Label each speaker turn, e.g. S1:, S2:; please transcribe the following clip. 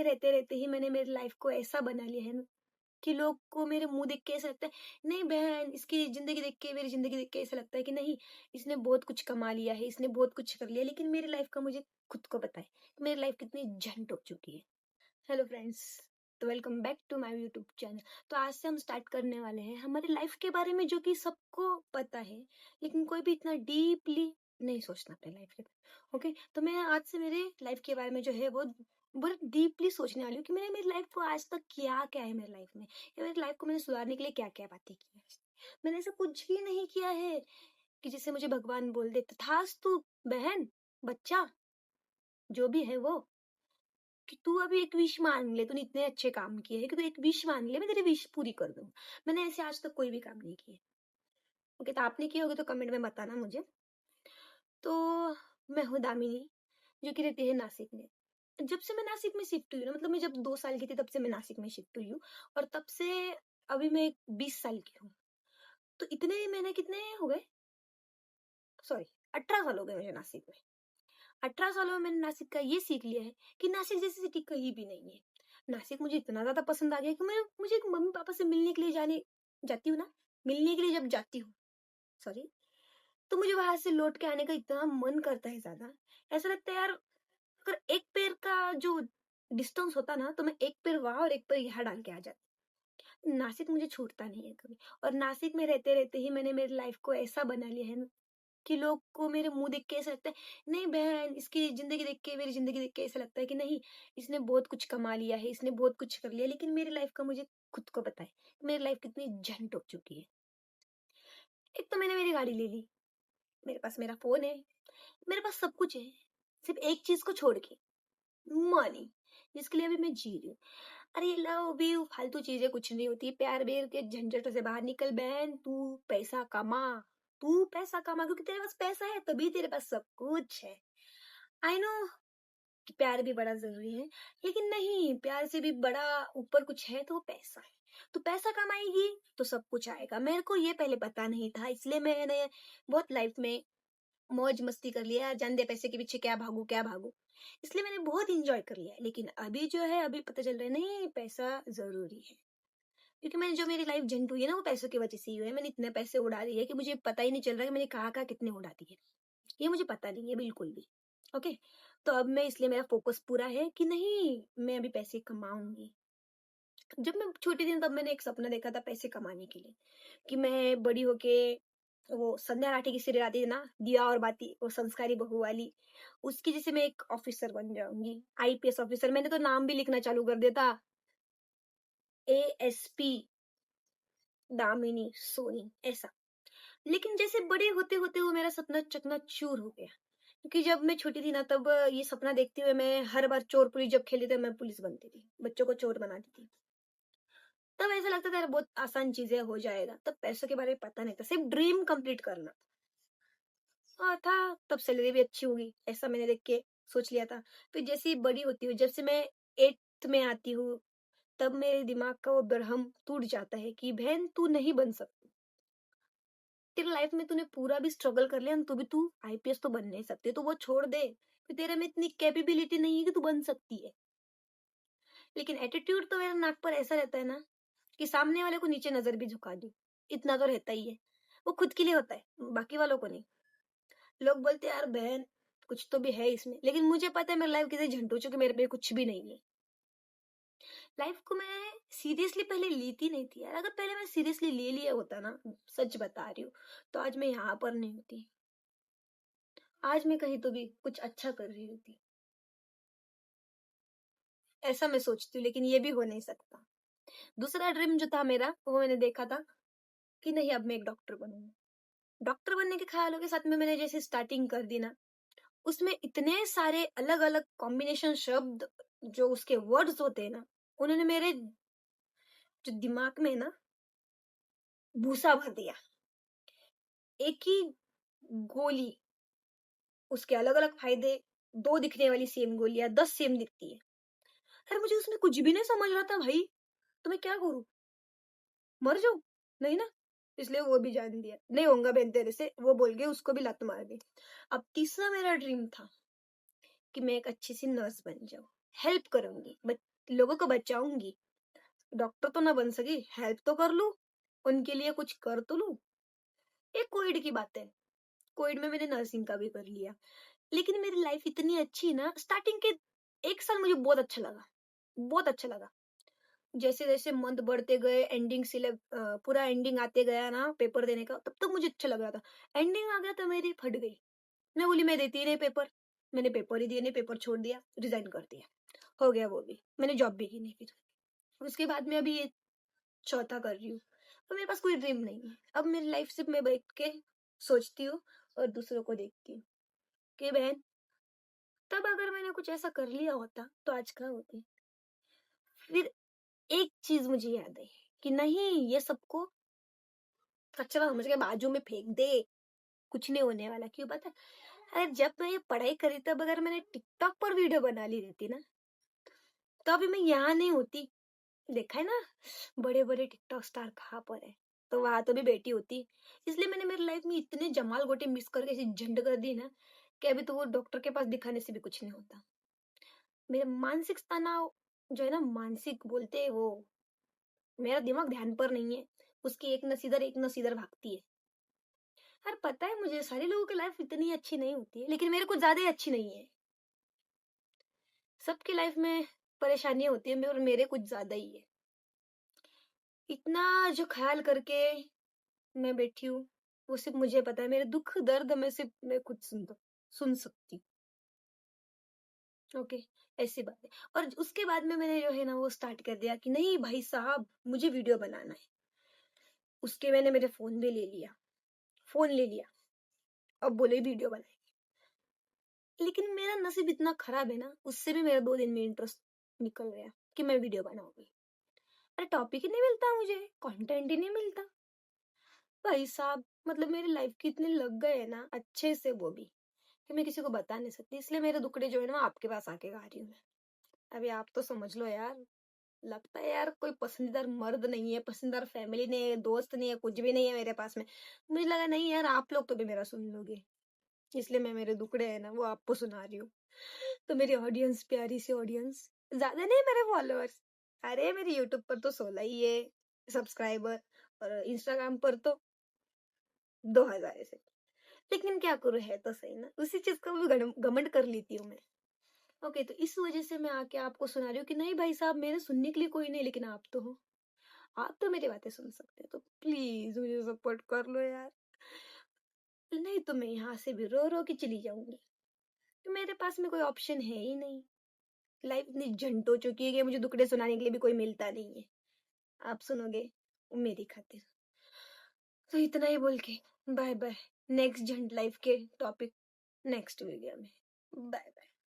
S1: में रहते रहते ही मैंने मेरी लाइफ को ऐसा बना लिया है ना कि लोग को मेरे मुंह देख के ऐसा लगता है, नहीं बहन, इसकी जिंदगी देख के, मेरी जिंदगी देख के ऐसा लगता है कि नहीं, इसने बहुत कुछ कमा लिया है, इसने बहुत कुछ कर लिया, लेकिन मेरी लाइफ का मुझे खुद को पता है कि मेरी लाइफ कितनी झंड हो चुकी है। हेलो फ्रेंड्स, तो welcome back to my YouTube channel. तो आज से हम स्टार्ट करने वाले हैं हमारी लाइफ के बारे में, जो कि सबको पता है लेकिन कोई भी इतना डीपली नहीं सोचना अपने लाइफ के बारे। ओके, तो मैं आज से मेरे लाइफ के बारे में जो है वो बहुत डीपली सोचने वाली हूँ कि मैंने मेरी लाइफ को आज तक किया क्या है मेरी लाइफ में, या मेरी लाइफ को मैंने सुधारने के लिए क्या क्या बातें की है। मैंने ऐसा कुछ भी नहीं किया है कि जिससे मुझे भगवान बोल दे तथास्तु बहन, बच्चा, जो भी है वो, कि तू अभी एक विश मांग ले, तूने इतने अच्छे काम किए हैं कि तू एक विश मांग ले, मैं तेरी विश पूरी कर दूँ। मैंने ऐसे आज तक कोई भी काम नहीं किए। ओके, तो आपने किए होगे तो कमेंट में बताना मुझे। तो मैं हूँ दामिनी, जो कि रहती है नासिक में। जब से मैं नासिक में शिफ्ट हुई ना, मतलब मैं जब 2 साल की थी तब से मैं नासिक में शिफ्ट हुई हूँ, और तब से अभी मैं 20 साल की हूँ। तो इतने मैंने कितने हो गए, सॉरी 18 साल हो गए मुझे नासिक में। 18 सालों में मैंने नासिक का ये सीख लिया है कि नासिक जैसी सिटी कहीं भी नहीं है। नासिक मुझे इतना ज्यादा पसंद आ गया कि मुझे एक मम्मी पापा से मिलने के लिए जाती हूँ ना, मिलने के लिए जब जाती हूँ, सॉरी, तो मुझे वहां से लौट के आने का इतना मन करता है ज्यादा। ऐसा लगता है यार, अगर एक पैर का जो डिस्टेंस होता ना, तो मैं एक पैर वहां और एक पैर यहाँ डाल के आ जाती। नासिक मुझे छूटता नहीं है कभी, और नासिक में रहते रहते ही मैंने मेरी लाइफ को ऐसा बना लिया है ना कि लोग को मेरे मुंह देख के ऐसा लगता है, नहीं बहन, इसकी जिंदगी देख के, मेरी जिंदगी देख के ऐसा लगता है कि नहीं, इसने बहुत कुछ कमा लिया है, इसने बहुत कुछ कर लिया, लेकिन मेरी लाइफ का मुझे खुद को पता है कि मेरी लाइफ कितनी झंड हो चुकी है। एक तो मैंने मेरी गाड़ी ले ली, मेरे पास मेरा फोन है, मेरे पास सब कुछ है, सिर्फ एक चीज को छोड़ के, मनी, जिसके लिए अभी मैं जी रही हूँ। अरे लव भी फालतू चीजें कुछ नहीं होती, प्यार बेर के झंझटों से बाहर निकल बहन, तू पैसा कमा, तू पैसा कमा, क्योंकि तेरे पास पैसा है तभी तेरे पास सब कुछ है। आई नो कि प्यार भी बड़ा जरूरी है, लेकिन नहीं, प्यार से भी बड़ा ऊपर कुछ है, तो वो पैसा है। तो पैसा कमाएगी तो सब कुछ आएगा। मेरे को ये पहले पता नहीं था, इसलिए मैंने बहुत लाइफ में मौज मस्ती कर लिया, जान दे पैसे के पीछे क्या भागू क्या भागू, इसलिए मैंने बहुत इंजॉय कर लिया। लेकिन अभी जो है, अभी पता चल रहा है नहीं, पैसा जरूरी है। क्योंकि मैंने जो मेरी लाइफ झंड हुई है ना, वो पैसों की वजह से ही हुई है। मैंने इतने पैसे उड़ा दिए कि मुझे पता ही नहीं चल रहा कि मैंने कहाँ कहाँ कितने उड़ा दिए, ये मुझे पता नहीं है बिल्कुल भी। ओके, तो अब मैं, इसलिए मेरा फोकस पूरा है कि नहीं, मैं अभी पैसे कमाऊंगी। जब मैं छोटी थी तब मैंने एक सपना देखा था पैसे कमाने के लिए, कि मैं बड़ी होके, वो संध्या राठी की सीरियल आती है ना, दिया और बाती, वो संस्कारी बहू वाली, उसकी जैसे मैं एक ऑफिसर बन जाऊंगी, आईपीएस ऑफिसर। मैंने तो नाम भी लिखना चालू कर देता, एएसपी दामिनी सोनी, ऐसा। लेकिन जैसे बड़े होते होते वो मेरा सपना चकनाचूर हो गया, क्योंकि जब मैं छोटी थी ना, तब ये सपना देखते हुए मैं हर बार चोर पुलिस जब खेली थी, मैं पुलिस बनती थी, बच्चों को चोर बनाती थी। तब ऐसा लगता था यार बहुत आसान चीजें हो जाएगा, तब पैसों के बारे में पता नहीं था, सिर्फ ड्रीम कंप्लीट करना था। तब सैलरी भी अच्छी होगी, ऐसा मैंने देख के सोच लिया था। फिर जैसे ही बड़ी होती हूँ, जब से मैं 8th में आती हूँ, तब मेरे दिमाग का वो भ्रम टूट जाता है कि बहन, तू नहीं बन सकती। तेरी लाइफ में तूने पूरा भी स्ट्रगल कर लिया तो भी तू आईपीएस तो बन नहीं सकती, तो वो छोड़ दे, फिर तेरे में इतनी कैपेबिलिटी नहीं है कि तू बन सकती है। लेकिन एटीट्यूड तो मेरा नाक पर ऐसा रहता है ना कि सामने वाले को नीचे नजर भी झुका दूं, इतना तो रहता ही है। वो खुद के लिए होता है, बाकी वालों को नहीं। लोग बोलते हैं यार बहन, कुछ तो भी है इसमें, लेकिन मुझे पता है मेरी लाइफ कितनी झंड हो चुकी, मेरे पे कुछ भी नहीं है। लाइफ को मैं सीरियसली पहले लेती नहीं थी यार। अगर पहले मैं सीरियसली ले लिया होता ना, सच बता रही हूँ, तो आज मैं यहाँ पर नहीं होती, आज मैं कहीं तो भी कुछ अच्छा कर रही होती, ऐसा मैं सोचती हूँ। लेकिन ये भी हो नहीं सकता। दूसरा ड्रीम जो था मेरा, वो मैंने देखा था कि नहीं, अब मैं एक डॉक्टर बनूंगी। डॉक्टर बनने के ख्यालों के साथ में मैंने जैसे स्टार्टिंग कर दी ना, उसमें इतने सारे अलग अलग कॉम्बिनेशन शब्द, जो उसके वर्ड्स होते हैं ना, उन्होंने मेरे जो दिमाग में ना भूसा भर दिया। एक ही गोली, उसके अलग अलग फायदे, दो दिखने वाली सेम गोलियां 10 सेम दिखती है। अरे मुझे उसमें कुछ भी नहीं समझ रहा था भाई, तो मैं क्या करूं, मर जाऊं? नहीं ना, इसलिए वो भी जान दिया, नहीं होगा बहन तेरे से, वो बोल के उसको भी लत मार दी। अब तीसरा मेरा ड्रीम था कि मैं एक अच्छी सी नर्स बन जाऊं, हेल्प करूंगी लोगों को बचाऊंगी, डॉक्टर तो ना बन सकी, हेल्प तो कर लूं, उनके लिए कुछ कर तो लूं। ये कोविड की बात है, कोविड में मैंने नर्सिंग का भी कर लिया। लेकिन मेरी लाइफ इतनी अच्छी ना, स्टार्टिंग के 1 साल मुझे बहुत अच्छा लगा, बहुत अच्छा लगा। जैसे जैसे मंथ बढ़ते गए, एंडिंग पूरा एंडिंग आते गया ना पेपर देने का, तब तक मुझे अच्छा लग रहा था। एंडिंग आ गया तो मेरी फट गई। मैं बोली मैं देती ही नहीं पेपर। मैंने पेपर ही दिए नहीं, पेपर छोड़ दिया, रिजाइन कर दिया, हो गया वो भी। मैंने जॉब भी की नहीं फिर। उसके बाद में अभी ये चौथा कर रही हूँ। अब मेरे पास कोई ड्रीम नहीं है। अब मेरी लाइफ सिर्फ मैं बैठ के सोचती हूँ और दूसरों को देखती हूँ कि बहन, तब अगर मैंने कुछ ऐसा कर लिया होता तो आज कहाँ होती। फिर एक चीज मुझे याद आई कि नहीं, ये सबको कचरा समझ के बाजू में फेंक दे, कुछ नहीं होने वाला। क्यों पता है? अरे जब मैं ये पढ़ाई करी तब अगर मैंने टिकटॉक पर वीडियो बना ली रहती ना, तो अभी मैं यहाँ नहीं होती। देखा है ना, बड़े बड़े टिकटॉक स्टार कहाँ पर है, तो वहां तो भी बेटी होती। इसलिए मैंने मेरी लाइफ में इतने जमाल गोटे मिस करके ऐसी झंड कर दी ना, कि अभी तो वो डॉक्टर के पास दिखाने से भी कुछ नहीं होता। मेरे मानसिक तनाव जो है ना, मानसिक बोलते हैं वो, मेरा दिमाग ध्यान पर नहीं है। उसकी एक नस इधर एक नस इधर भागती है। यार पता है मुझे, सारे लोगों की लाइफ इतनी अच्छी नहीं होती है, लेकिन मेरे कुछ ज्यादा ही अच्छी नहीं है। सबकी लाइफ में परेशानियां होती है और मेरे कुछ ज्यादा ही है। इतना जो ख्याल करके मैं बैठी हूँ, वो सिर्फ मुझे पता है। मेरे दुख दर्द में सिर्फ मैं खुद सुन सकती हूँ। ओके, ऐसी बात है। और उसके बाद में मैंने जो है ना वो स्टार्ट कर दिया कि नहीं भाई साहब, मुझे वीडियो बनाना है। उसके मैंने मेरे फोन भी ले लिया, फोन ले लिया, अब बोले वीडियो बनाए। लेकिन मेरा नसीब इतना खराब है ना, उससे भी मेरा 2 दिन में इंटरेस्ट निकल गया कि मैं वीडियो बनाऊंगी। अरे टॉपिक ही नहीं मिलता मुझे, कंटेंट ही नहीं मिलता भाई साहब। मतलब मेरी लाइफ के इतने लग गए हैं ना अच्छे से, वो भी कि मैं किसी को बता नहीं सकती। इसलिए मेरे दुखड़े जो है ना आपके पास आके गा रही हूँ मैं। अभी आप तो समझ लो यार। लगता है यार कोई पसंदीदार मर्द नहीं है, पसंदीदार फैमिली नहीं है, दोस्त नहीं है, कुछ भी नहीं है मेरे पास में। मुझे लगा नहीं यार, आप लोग तो भी मेरा सुन लोगे, इसलिए मैं मेरे दुखड़े है ना वो आपको सुना रही हूँ। तो मेरी ऑडियंस, प्यारी सी ऑडियंस, ज्यादा नहीं मेरे फॉलोअर्स। अरे मेरे यूट्यूब पर तो 16 ही है सब्सक्राइबर, और इंस्टाग्राम पर तो 2000 ऐसे। लेकिन क्या करूँ, है तो सही ना, उसी चीज का भी घमंड कर लेती हूँ मैं। ओके, तो इस वजह से मैं आके आपको सुना रही हूँ कि नहीं भाई साहब, मेरे सुनने के लिए कोई नहीं, लेकिन आप तो हो, आप तो मेरी बातें सुन सकते हो, तो प्लीज मुझे सपोर्ट कर लो यार। नहीं तो मैं यहाँ से भी रो रो के चली जाऊंगी, तो मेरे पास में कोई ऑप्शन है ही नहीं। लाइफ इतनी झंड हो चुकी है कि मुझे दुखड़े सुनाने के लिए भी कोई मिलता नहीं है। आप सुनोगे मेरी खातिर। तो इतना ही बोल के बाय बाय। नेक्स्ट झंड लाइफ के टॉपिक नेक्स्ट वीडियो में। Bye bye.